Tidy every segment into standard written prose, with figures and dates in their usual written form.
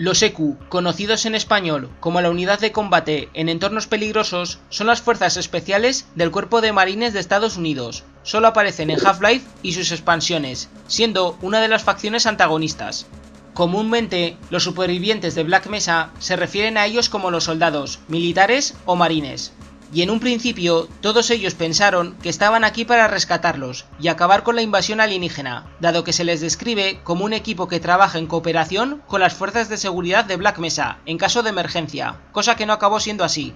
Los EQ, conocidos en español como la unidad de combate en entornos peligrosos, son las fuerzas especiales del Cuerpo de Marines de Estados Unidos. Solo aparecen en Half-Life y sus expansiones, siendo una de las facciones antagonistas. Comúnmente, los supervivientes de Black Mesa se refieren a ellos como los soldados, militares o marines. Y en un principio, todos ellos pensaron que estaban aquí para rescatarlos y acabar con la invasión alienígena, dado que se les describe como un equipo que trabaja en cooperación con las fuerzas de seguridad de Black Mesa en caso de emergencia, cosa que no acabó siendo así.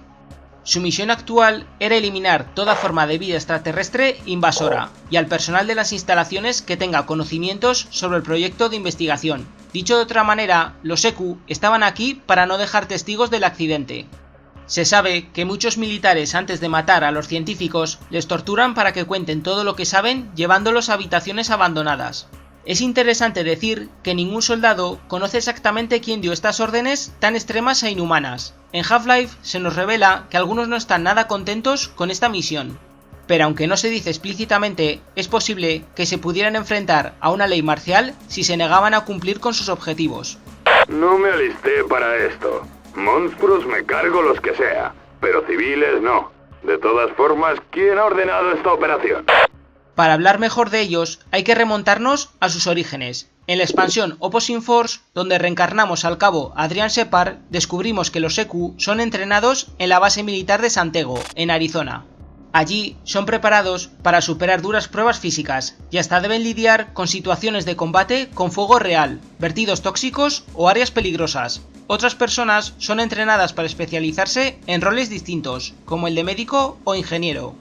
Su misión actual era eliminar toda forma de vida extraterrestre invasora y al personal de las instalaciones que tenga conocimientos sobre el proyecto de investigación. Dicho de otra manera, los EQ estaban aquí para no dejar testigos del accidente. Se sabe que muchos militares antes de matar a los científicos les torturan para que cuenten todo lo que saben llevándolos a habitaciones abandonadas. Es interesante decir que ningún soldado conoce exactamente quién dio estas órdenes tan extremas e inhumanas. En Half-Life se nos revela que algunos no están nada contentos con esta misión. Pero aunque no se dice explícitamente, es posible que se pudieran enfrentar a una ley marcial si se negaban a cumplir con sus objetivos. No me alisté para esto. Monstruos me cargo los que sea, pero civiles no. De todas formas, ¿quién ha ordenado esta operación? Para hablar mejor de ellos, hay que remontarnos a sus orígenes. En la expansión Opposing Force, donde reencarnamos al cabo Adrian Shepard, descubrimos que los EQ son entrenados en la base militar de Santego, en Arizona. Allí son preparados para superar duras pruebas físicas y hasta deben lidiar con situaciones de combate con fuego real, vertidos tóxicos o áreas peligrosas. Otras personas son entrenadas para especializarse en roles distintos, como el de médico o ingeniero.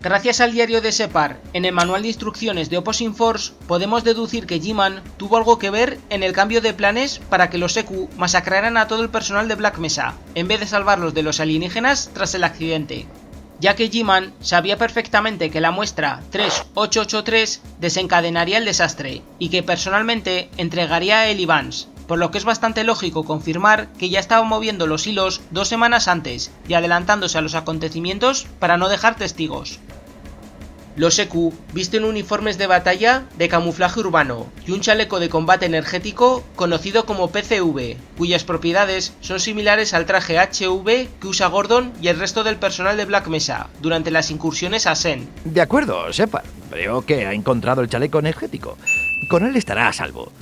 Gracias al diario de Shepard, en el manual de instrucciones de Opposing Force, podemos deducir que G-Man tuvo algo que ver en el cambio de planes para que los EQ masacraran a todo el personal de Black Mesa, en vez de salvarlos de los alienígenas tras el accidente, ya que G-Man sabía perfectamente que la muestra 3883 desencadenaría el desastre y que personalmente entregaría a Ellie Vance, por lo que es bastante lógico confirmar que ya estaba moviendo los hilos 2 semanas antes y adelantándose a los acontecimientos para no dejar testigos. Los EQ visten uniformes de batalla de camuflaje urbano y un chaleco de combate energético conocido como PCV, cuyas propiedades son similares al traje HV que usa Gordon y el resto del personal de Black Mesa durante las incursiones a Sen. De acuerdo, Shepard. Veo que ha encontrado el chaleco energético. Con él estará a salvo.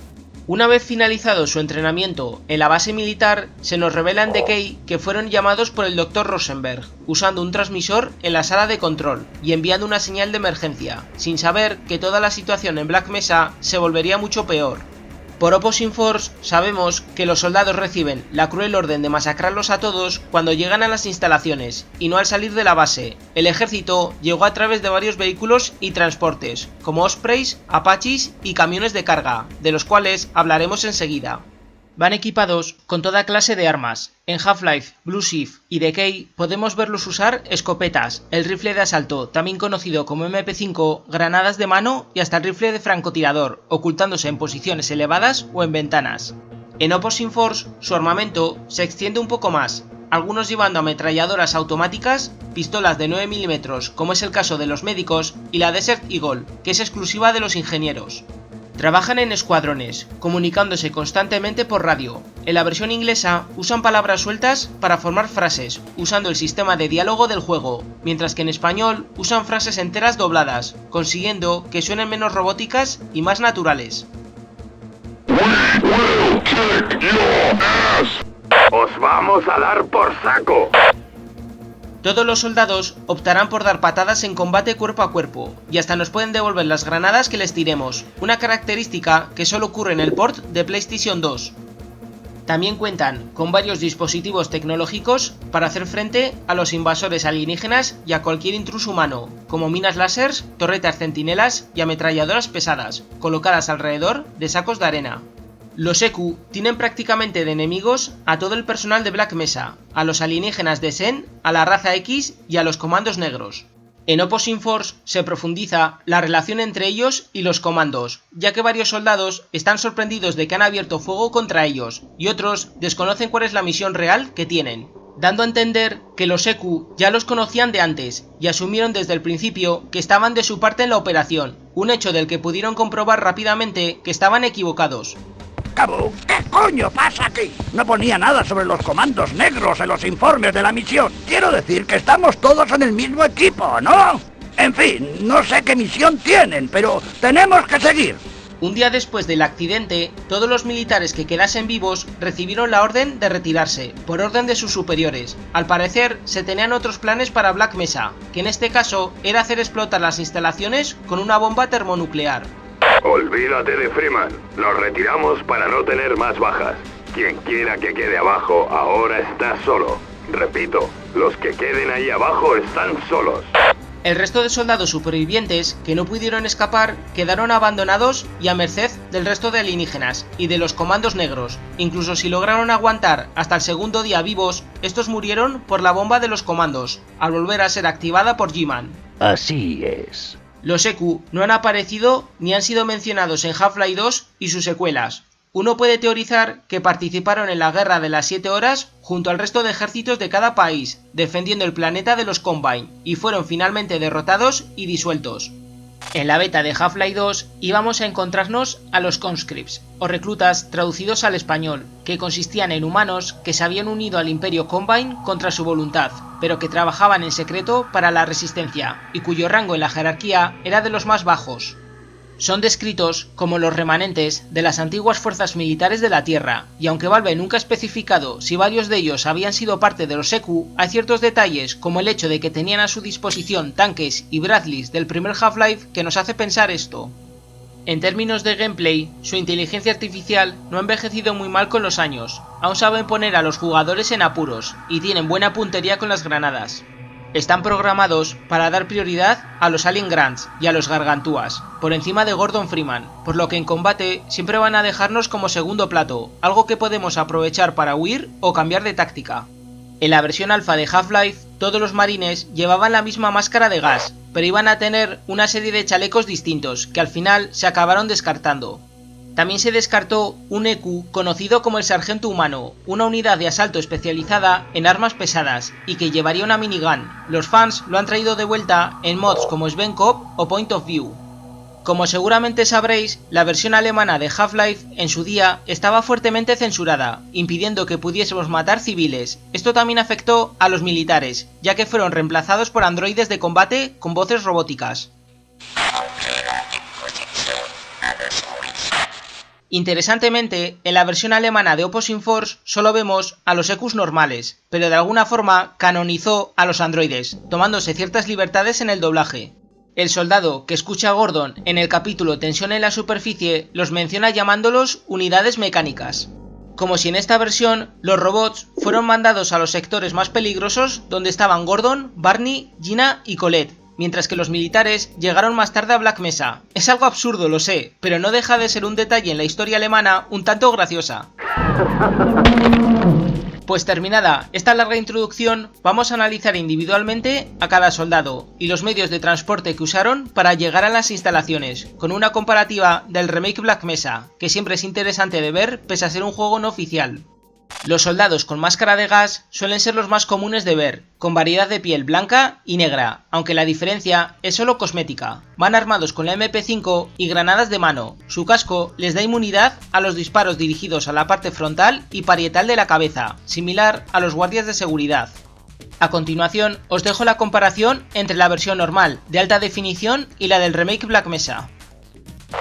Una vez finalizado su entrenamiento en la base militar, se nos revela en Decay que fueron llamados por el Dr. Rosenberg, usando un transmisor en la sala de control y enviando una señal de emergencia, sin saber que toda la situación en Black Mesa se volvería mucho peor. Por Opposing Force sabemos que los soldados reciben la cruel orden de masacrarlos a todos cuando llegan a las instalaciones, y no al salir de la base. El ejército llegó a través de varios vehículos y transportes, como Ospreys, Apaches y camiones de carga, de los cuales hablaremos enseguida. Van equipados con toda clase de armas. En Half-Life, Blue Shift y Decay podemos verlos usar escopetas, el rifle de asalto, también conocido como MP5, granadas de mano y hasta el rifle de francotirador, ocultándose en posiciones elevadas o en ventanas. En Opposing Force, su armamento se extiende un poco más, algunos llevando ametralladoras automáticas, pistolas de 9 mm, como es el caso de los médicos, y la Desert Eagle, que es exclusiva de los ingenieros. Trabajan en escuadrones, comunicándose constantemente por radio. En la versión inglesa usan palabras sueltas para formar frases, usando el sistema de diálogo del juego, mientras que en español usan frases enteras dobladas, consiguiendo que suenen menos robóticas y más naturales. ¡Os vamos a dar por saco! Todos los soldados optarán por dar patadas en combate cuerpo a cuerpo, y hasta nos pueden devolver las granadas que les tiremos, una característica que solo ocurre en el port de PlayStation 2. También cuentan con varios dispositivos tecnológicos para hacer frente a los invasores alienígenas y a cualquier intruso humano, como minas láseres, torretas centinelas y ametralladoras pesadas, colocadas alrededor de sacos de arena. Los EQ tienen prácticamente de enemigos a todo el personal de Black Mesa, a los alienígenas de Sen, a la raza X y a los comandos negros. En Opposing Force se profundiza la relación entre ellos y los comandos, ya que varios soldados están sorprendidos de que han abierto fuego contra ellos, y otros desconocen cuál es la misión real que tienen, dando a entender que los EQ ya los conocían de antes, y asumieron desde el principio que estaban de su parte en la operación, un hecho del que pudieron comprobar rápidamente que estaban equivocados. Cabu, ¿qué coño pasa aquí? No ponía nada sobre los comandos negros en los informes de la misión. Quiero decir que estamos todos en el mismo equipo, ¿no? En fin, no sé qué misión tienen, pero tenemos que seguir. Un día después del accidente, todos los militares que quedasen vivos recibieron la orden de retirarse, por orden de sus superiores. Al parecer, se tenían otros planes para Black Mesa, que en este caso era hacer explotar las instalaciones con una bomba termonuclear. Olvídate de Freeman. Nos retiramos para no tener más bajas. Quien quiera que quede abajo ahora está solo. Repito, los que queden ahí abajo están solos. El resto de soldados supervivientes que no pudieron escapar quedaron abandonados y a merced del resto de alienígenas y de los comandos negros. Incluso si lograron aguantar hasta el segundo día vivos, estos murieron por la bomba de los comandos, al volver a ser activada por G-Man. Así es. Los EQ no han aparecido ni han sido mencionados en Half-Life 2 y sus secuelas. Uno puede teorizar que participaron en la Guerra de las 7 Horas junto al resto de ejércitos de cada país, defendiendo el planeta de los Combine, y fueron finalmente derrotados y disueltos. En la beta de Half-Life 2 íbamos a encontrarnos a los conscripts, o reclutas traducidos al español, que consistían en humanos que se habían unido al Imperio Combine contra su voluntad, pero que trabajaban en secreto para la Resistencia, y cuyo rango en la jerarquía era de los más bajos. Son descritos como los remanentes de las antiguas fuerzas militares de la Tierra, y aunque Valve nunca ha especificado si varios de ellos habían sido parte de los EQ, hay ciertos detalles como el hecho de que tenían a su disposición tanques y Bradleys del primer Half-Life que nos hace pensar esto. En términos de gameplay, su inteligencia artificial no ha envejecido muy mal con los años, aún saben poner a los jugadores en apuros, y tienen buena puntería con las granadas. Están programados para dar prioridad a los Alien Grants y a los Gargantúas, por encima de Gordon Freeman, por lo que en combate siempre van a dejarnos como segundo plato, algo que podemos aprovechar para huir o cambiar de táctica. En la versión alfa de Half-Life, todos los marines llevaban la misma máscara de gas, pero iban a tener una serie de chalecos distintos, que al final se acabaron descartando. También se descartó un EQ conocido como el Sargento Humano, una unidad de asalto especializada en armas pesadas y que llevaría una minigun. Los fans lo han traído de vuelta en mods como Sven Cop o Point of View. Como seguramente sabréis, la versión alemana de Half-Life en su día estaba fuertemente censurada, impidiendo que pudiésemos matar civiles. Esto también afectó a los militares, ya que fueron reemplazados por androides de combate con voces robóticas. Interesantemente, en la versión alemana de Opposing Force solo vemos a los EQs normales, pero de alguna forma canonizó a los androides, tomándose ciertas libertades en el doblaje. El soldado que escucha a Gordon en el capítulo Tensión en la superficie los menciona llamándolos unidades mecánicas. Como si en esta versión los robots fueron mandados a los sectores más peligrosos donde estaban Gordon, Barney, Gina y Colette, mientras que los militares llegaron más tarde a Black Mesa. Es algo absurdo, lo sé, pero no deja de ser un detalle en la historia alemana un tanto graciosa. Pues terminada esta larga introducción, vamos a analizar individualmente a cada soldado y los medios de transporte que usaron para llegar a las instalaciones, con una comparativa del remake Black Mesa, que siempre es interesante de ver pese a ser un juego no oficial. Los soldados con máscara de gas suelen ser los más comunes de ver, con variedad de piel blanca y negra, aunque la diferencia es solo cosmética. Van armados con la MP5 y granadas de mano. Su casco les da inmunidad a los disparos dirigidos a la parte frontal y parietal de la cabeza, similar a los guardias de seguridad. A continuación, os dejo la comparación entre la versión normal, de alta definición, y la del remake Black Mesa.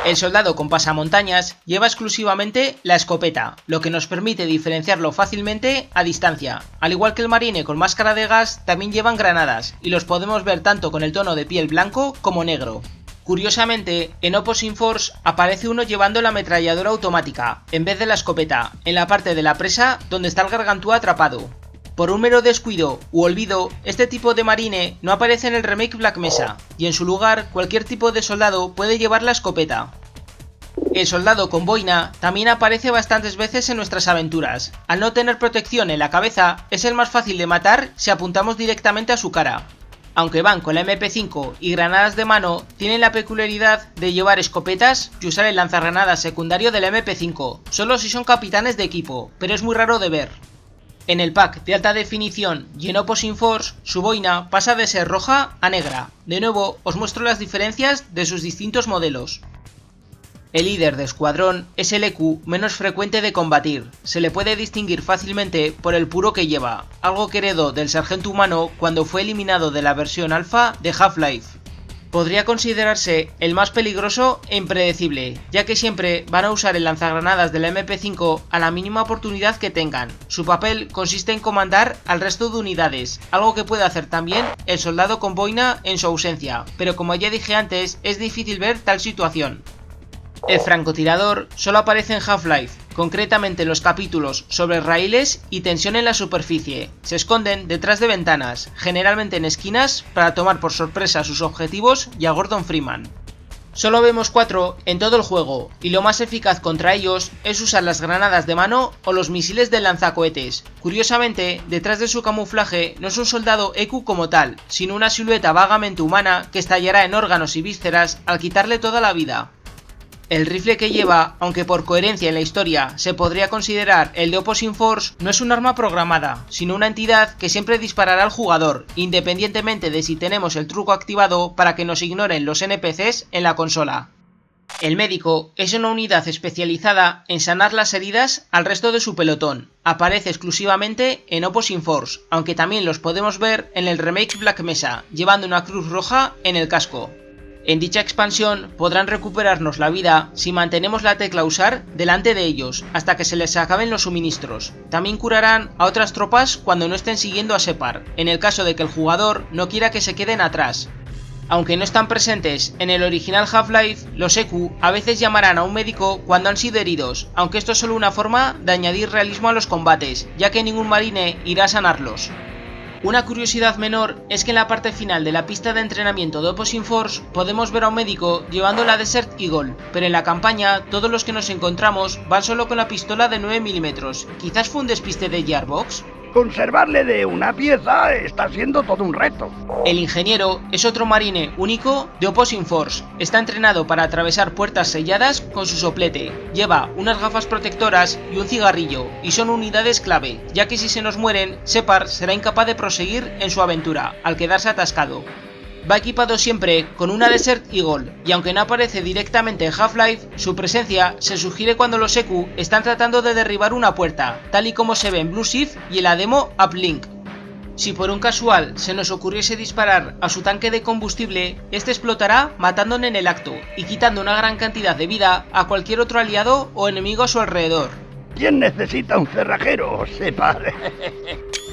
El soldado con pasamontañas lleva exclusivamente la escopeta, lo que nos permite diferenciarlo fácilmente a distancia. Al igual que el marine con máscara de gas, también llevan granadas, y los podemos ver tanto con el tono de piel blanco como negro. Curiosamente, en Opposing Force aparece uno llevando la ametralladora automática, en vez de la escopeta, en la parte de la presa donde está el gargantúa atrapado. Por un mero descuido u olvido, este tipo de marine no aparece en el remake Black Mesa, y en su lugar cualquier tipo de soldado puede llevar la escopeta. El soldado con boina también aparece bastantes veces en nuestras aventuras. Al no tener protección en la cabeza, es el más fácil de matar si apuntamos directamente a su cara. Aunque van con la MP5 y granadas de mano, tienen la peculiaridad de llevar escopetas y usar el lanzagranadas secundario de la MP5, solo si son capitanes de equipo, pero es muy raro de ver. En el pack de alta definición y en Opposing Force, su boina pasa de ser roja a negra. De nuevo, os muestro las diferencias de sus distintos modelos. El líder de escuadrón es el EQ menos frecuente de combatir, se le puede distinguir fácilmente por el puro que lleva, algo que heredó del sargento humano cuando fue eliminado de la versión alfa de Half-Life. Podría considerarse el más peligroso e impredecible, ya que siempre van a usar el lanzagranadas de la MP5 a la mínima oportunidad que tengan. Su papel consiste en comandar al resto de unidades, algo que puede hacer también el soldado con boina en su ausencia, pero como ya dije antes, es difícil ver tal situación. El francotirador solo aparece en Half-Life, concretamente en los capítulos sobre raíles y tensión en la superficie. Se esconden detrás de ventanas, generalmente en esquinas, para tomar por sorpresa a sus objetivos y a Gordon Freeman. Solo vemos 4 en todo el juego, y lo más eficaz contra ellos es usar las granadas de mano o los misiles del lanzacohetes. Curiosamente, detrás de su camuflaje no es un soldado EQ como tal, sino una silueta vagamente humana que estallará en órganos y vísceras al quitarle toda la vida. El rifle que lleva, aunque por coherencia en la historia se podría considerar el de Opposing Force, no es un arma programada, sino una entidad que siempre disparará al jugador, independientemente de si tenemos el truco activado para que nos ignoren los NPCs en la consola. El médico es una unidad especializada en sanar las heridas al resto de su pelotón. Aparece exclusivamente en Opposing Force, aunque también los podemos ver en el remake Black Mesa, llevando una cruz roja en el casco. En dicha expansión podrán recuperarnos la vida si mantenemos la tecla usar delante de ellos hasta que se les acaben los suministros. También curarán a otras tropas cuando no estén siguiendo a Shepard, en el caso de que el jugador no quiera que se queden atrás. Aunque no están presentes en el original Half-Life, los EQ a veces llamarán a un médico cuando han sido heridos, aunque esto es solo una forma de añadir realismo a los combates, ya que ningún marine irá a sanarlos. Una curiosidad menor es que en la parte final de la pista de entrenamiento de Opposing Force podemos ver a un médico llevando la Desert Eagle, pero en la campaña todos los que nos encontramos van solo con la pistola de 9 mm. ¿Quizás fue un despiste de Gearbox? Conservarle de una pieza está siendo todo un reto. El ingeniero es otro marine único de Opposing Force. Está entrenado para atravesar puertas selladas con su soplete. Lleva unas gafas protectoras y un cigarrillo, y son unidades clave, ya que si se nos mueren, Shepard será incapaz de proseguir en su aventura, al quedarse atascado. Va equipado siempre con una Desert Eagle, y aunque no aparece directamente en Half-Life, su presencia se sugiere cuando los EQ están tratando de derribar una puerta, tal y como se ve en Blue Shift y en la demo Uplink. Si por un casual se nos ocurriese disparar a su tanque de combustible, este explotará matándole en el acto, y quitando una gran cantidad de vida a cualquier otro aliado o enemigo a su alrededor. ¿Quién necesita un cerrajero? Sepa.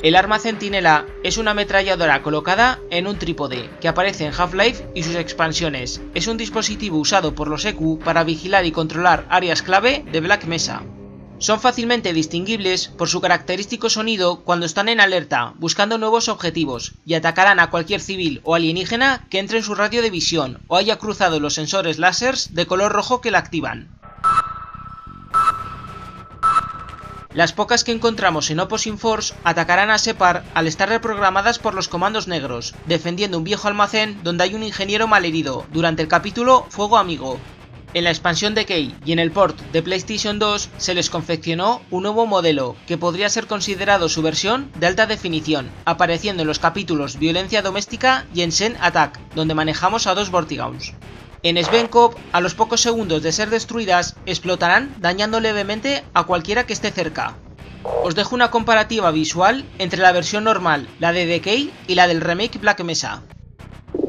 El arma centinela es una ametralladora colocada en un trípode, que aparece en Half-Life y sus expansiones. Es un dispositivo usado por los EQ para vigilar y controlar áreas clave de Black Mesa. Son fácilmente distinguibles por su característico sonido cuando están en alerta, buscando nuevos objetivos, y atacarán a cualquier civil o alienígena que entre en su radio de visión o haya cruzado los sensores láseres de color rojo que la activan. Las pocas que encontramos en Opposing Force atacarán a Shepard al estar reprogramadas por los comandos negros, defendiendo un viejo almacén donde hay un ingeniero malherido, durante el capítulo Fuego Amigo. En la expansión de Key y en el port de PlayStation 2 se les confeccionó un nuevo modelo, que podría ser considerado su versión de alta definición, apareciendo en los capítulos Violencia Doméstica y en Sen Attack, donde manejamos a 2 Vortigaunts. En Svenkov, a los pocos segundos de ser destruidas, explotarán dañando levemente a cualquiera que esté cerca. Os dejo una comparativa visual entre la versión normal, la de Decay y la del remake Black Mesa.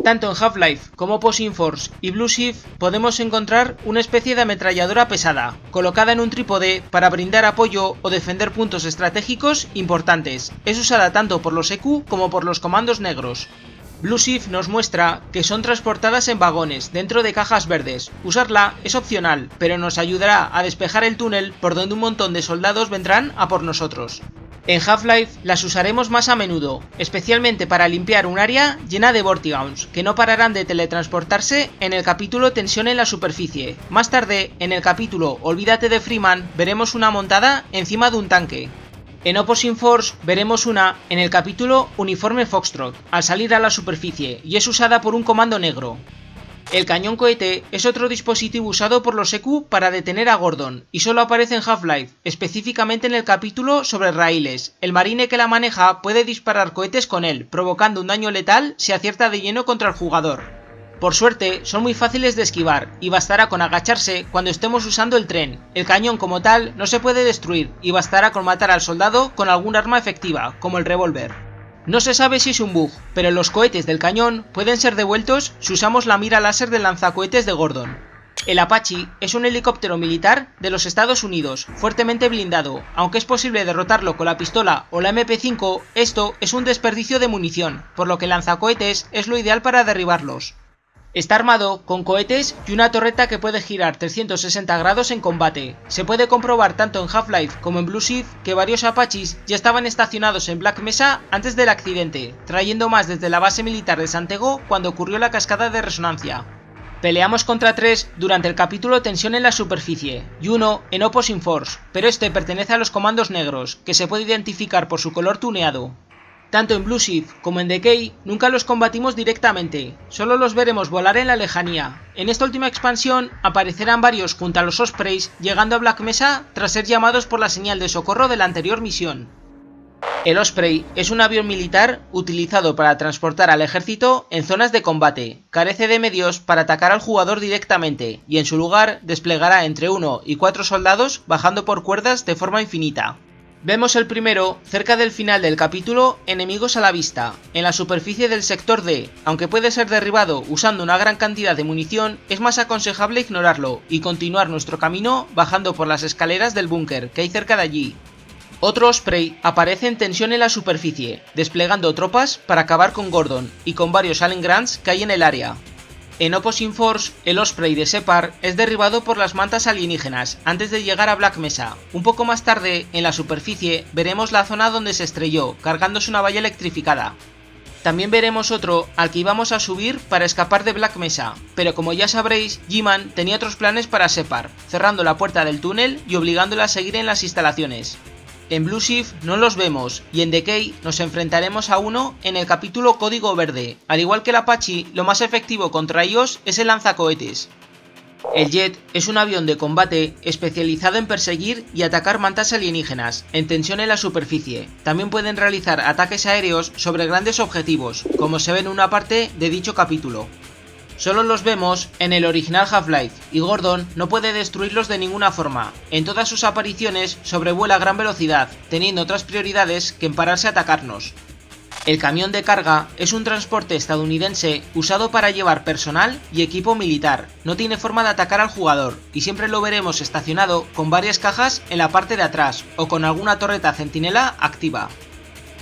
Tanto en Half-Life como Opposing Force y Blue Shift podemos encontrar una especie de ametralladora pesada, colocada en un trípode para brindar apoyo o defender puntos estratégicos importantes. Es usada tanto por los EQ como por los comandos negros. Blue Shift nos muestra que son transportadas en vagones dentro de cajas verdes. Usarla es opcional, pero nos ayudará a despejar el túnel por donde un montón de soldados vendrán a por nosotros. En Half-Life las usaremos más a menudo, especialmente para limpiar un área llena de Vortigaunts, que no pararán de teletransportarse en el capítulo Tensión en la superficie. Más tarde, en el capítulo Olvídate de Freeman, veremos una montada encima de un tanque. En Opposing Force veremos una en el capítulo Uniforme Foxtrot, al salir a la superficie, y es usada por un comando negro. El cañón cohete es otro dispositivo usado por los EQ para detener a Gordon, y solo aparece en Half-Life, específicamente en el capítulo sobre raíles. El marine que la maneja puede disparar cohetes con él, provocando un daño letal si acierta de lleno contra el jugador. Por suerte, son muy fáciles de esquivar y bastará con agacharse cuando estemos usando el tren. El cañón como tal no se puede destruir y bastará con matar al soldado con algún arma efectiva, como el revólver. No se sabe si es un bug, pero los cohetes del cañón pueden ser devueltos si usamos la mira láser del lanzacohetes de Gordon. El Apache es un helicóptero militar de los Estados Unidos, fuertemente blindado. Aunque es posible derrotarlo con la pistola o la MP5, esto es un desperdicio de munición, por lo que el lanzacohetes es lo ideal para derribarlos. Está armado con cohetes y una torreta que puede girar 360 grados en combate. Se puede comprobar tanto en Half-Life como en Blue Shift que varios Apaches ya estaban estacionados en Black Mesa antes del accidente, trayendo más desde la base militar de Santego cuando ocurrió la cascada de resonancia. Peleamos contra 3 durante el capítulo Tensión en la Superficie y 1 en Opposing Force, pero este pertenece a los comandos negros, que se puede identificar por su color tuneado. Tanto en Blue Shift como en Decay nunca los combatimos directamente, solo los veremos volar en la lejanía. En esta última expansión aparecerán varios junto a los Ospreys llegando a Black Mesa tras ser llamados por la señal de socorro de la anterior misión. El Osprey es un avión militar utilizado para transportar al ejército en zonas de combate. Carece de medios para atacar al jugador directamente y en su lugar desplegará entre 1 y 4 soldados bajando por cuerdas de forma infinita. Vemos el primero cerca del final del capítulo Enemigos a la vista, en la superficie del sector D. Aunque puede ser derribado usando una gran cantidad de munición, es más aconsejable ignorarlo y continuar nuestro camino bajando por las escaleras del búnker que hay cerca de allí. Otro Osprey aparece en Tensión en la Superficie, desplegando tropas para acabar con Gordon y con varios Alien Grants que hay en el área. En Opposing Force, el Osprey de Separ es derribado por las mantas alienígenas antes de llegar a Black Mesa. Un poco más tarde, en la superficie, veremos la zona donde se estrelló, cargándose una valla electrificada. También veremos otro al que íbamos a subir para escapar de Black Mesa, pero como ya sabréis, G-Man tenía otros planes para Separ, cerrando la puerta del túnel y obligándola a seguir en las instalaciones. En Blue Shift no los vemos y en Decay nos enfrentaremos a uno en el capítulo Código Verde. Al igual que el Apache, lo más efectivo contra ellos es el lanzacohetes. El Jet es un avión de combate especializado en perseguir y atacar mantas alienígenas en tensión en la superficie. También pueden realizar ataques aéreos sobre grandes objetivos, como se ve en una parte de dicho capítulo. Solo los vemos en el original Half-Life y Gordon no puede destruirlos de ninguna forma. En todas sus apariciones sobrevuela a gran velocidad, teniendo otras prioridades que en pararse a atacarnos. El camión de carga es un transporte estadounidense usado para llevar personal y equipo militar. No tiene forma de atacar al jugador y siempre lo veremos estacionado con varias cajas en la parte de atrás o con alguna torreta centinela activa.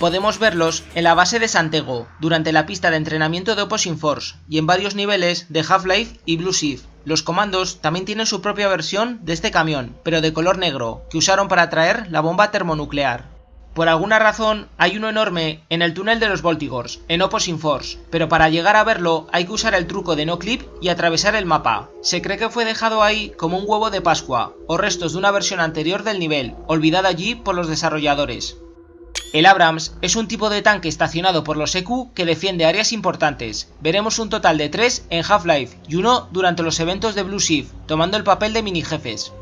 Podemos verlos en la base de Santego, durante la pista de entrenamiento de Opposing Force y en varios niveles de Half-Life y Blue Shift. Los comandos también tienen su propia versión de este camión, pero de color negro, que usaron para traer la bomba termonuclear. Por alguna razón hay uno enorme en el túnel de los Voltigors, en Opposing Force, pero para llegar a verlo hay que usar el truco de no clip y atravesar el mapa. Se cree que fue dejado ahí como un huevo de Pascua, o restos de una versión anterior del nivel, olvidada allí por los desarrolladores. El Abrams es un tipo de tanque estacionado por los EQ que defiende áreas importantes. Veremos un total de 3 en Half-Life y 1 durante los eventos de Blue Shift, tomando el papel de mini jefes.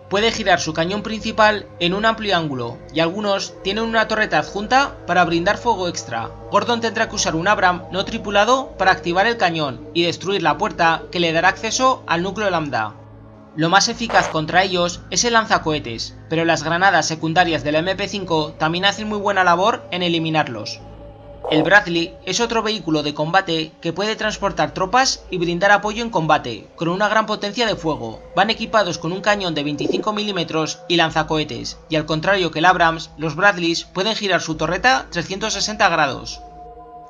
Puede girar su cañón principal en un amplio ángulo y algunos tienen una torreta adjunta para brindar fuego extra. Gordon tendrá que usar un Abram no tripulado para activar el cañón y destruir la puerta que le dará acceso al núcleo Lambda. Lo más eficaz contra ellos es el lanzacohetes, pero las granadas secundarias de la MP5 también hacen muy buena labor en eliminarlos. El Bradley es otro vehículo de combate que puede transportar tropas y brindar apoyo en combate, con una gran potencia de fuego. Van equipados con un cañón de 25 mm y lanzacohetes, y al contrario que el Abrams, los Bradleys pueden girar su torreta 360 grados.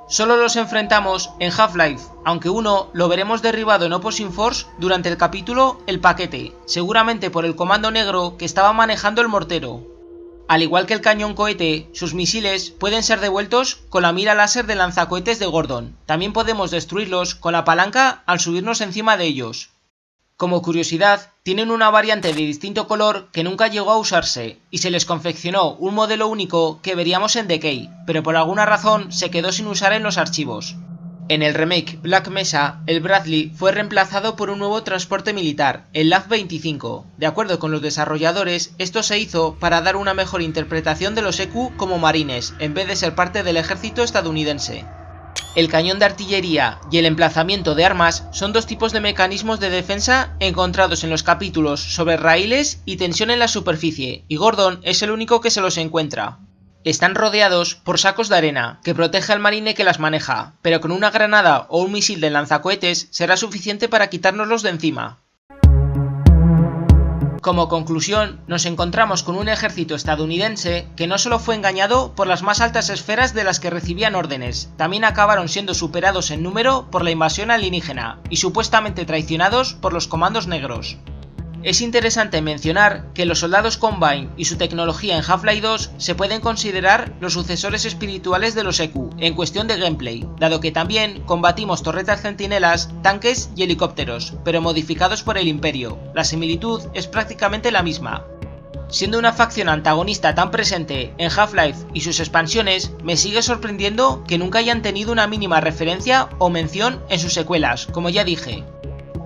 Solo los enfrentamos en Half-Life, aunque uno lo veremos derribado en Opposing Force durante el capítulo El Paquete, seguramente por el comando negro que estaba manejando el mortero. Al igual que el cañón cohete, sus misiles pueden ser devueltos con la mira láser de lanzacohetes de Gordon. También podemos destruirlos con la palanca al subirnos encima de ellos. Como curiosidad, tienen una variante de distinto color que nunca llegó a usarse, y se les confeccionó un modelo único que veríamos en Decay, pero por alguna razón se quedó sin usar en los archivos. En el remake Black Mesa, el Bradley fue reemplazado por un nuevo transporte militar, el LAV-25. De acuerdo con los desarrolladores, esto se hizo para dar una mejor interpretación de los EQ como marines, en vez de ser parte del ejército estadounidense. El cañón de artillería y el emplazamiento de armas son dos tipos de mecanismos de defensa encontrados en los capítulos sobre raíles y tensión en la superficie, y Gordon es el único que se los encuentra. Están rodeados por sacos de arena, que protege al marine que las maneja, pero con una granada o un misil de lanzacohetes será suficiente para quitárnoslos de encima. Como conclusión, nos encontramos con un ejército estadounidense que no solo fue engañado por las más altas esferas de las que recibían órdenes, también acabaron siendo superados en número por la invasión alienígena y supuestamente traicionados por los comandos negros. Es interesante mencionar que los soldados Combine y su tecnología en Half-Life 2 se pueden considerar los sucesores espirituales de los EQ en cuestión de gameplay, dado que también combatimos torretas centinelas, tanques y helicópteros, pero modificados por el Imperio. La similitud es prácticamente la misma. Siendo una facción antagonista tan presente en Half-Life y sus expansiones, me sigue sorprendiendo que nunca hayan tenido una mínima referencia o mención en sus secuelas, como ya dije.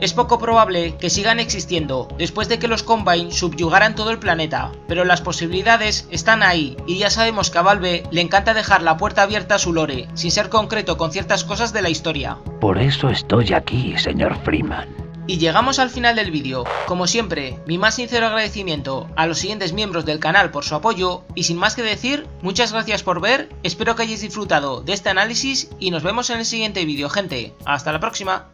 Es poco probable que sigan existiendo después de que los Combine subyugaran todo el planeta, pero las posibilidades están ahí y ya sabemos que a Valve le encanta dejar la puerta abierta a su lore, sin ser concreto con ciertas cosas de la historia. Por eso estoy aquí, señor Freeman. Y llegamos al final del vídeo. Como siempre, mi más sincero agradecimiento a los siguientes miembros del canal por su apoyo, y sin más que decir, muchas gracias por ver, espero que hayáis disfrutado de este análisis y nos vemos en el siguiente vídeo, gente. Hasta la próxima.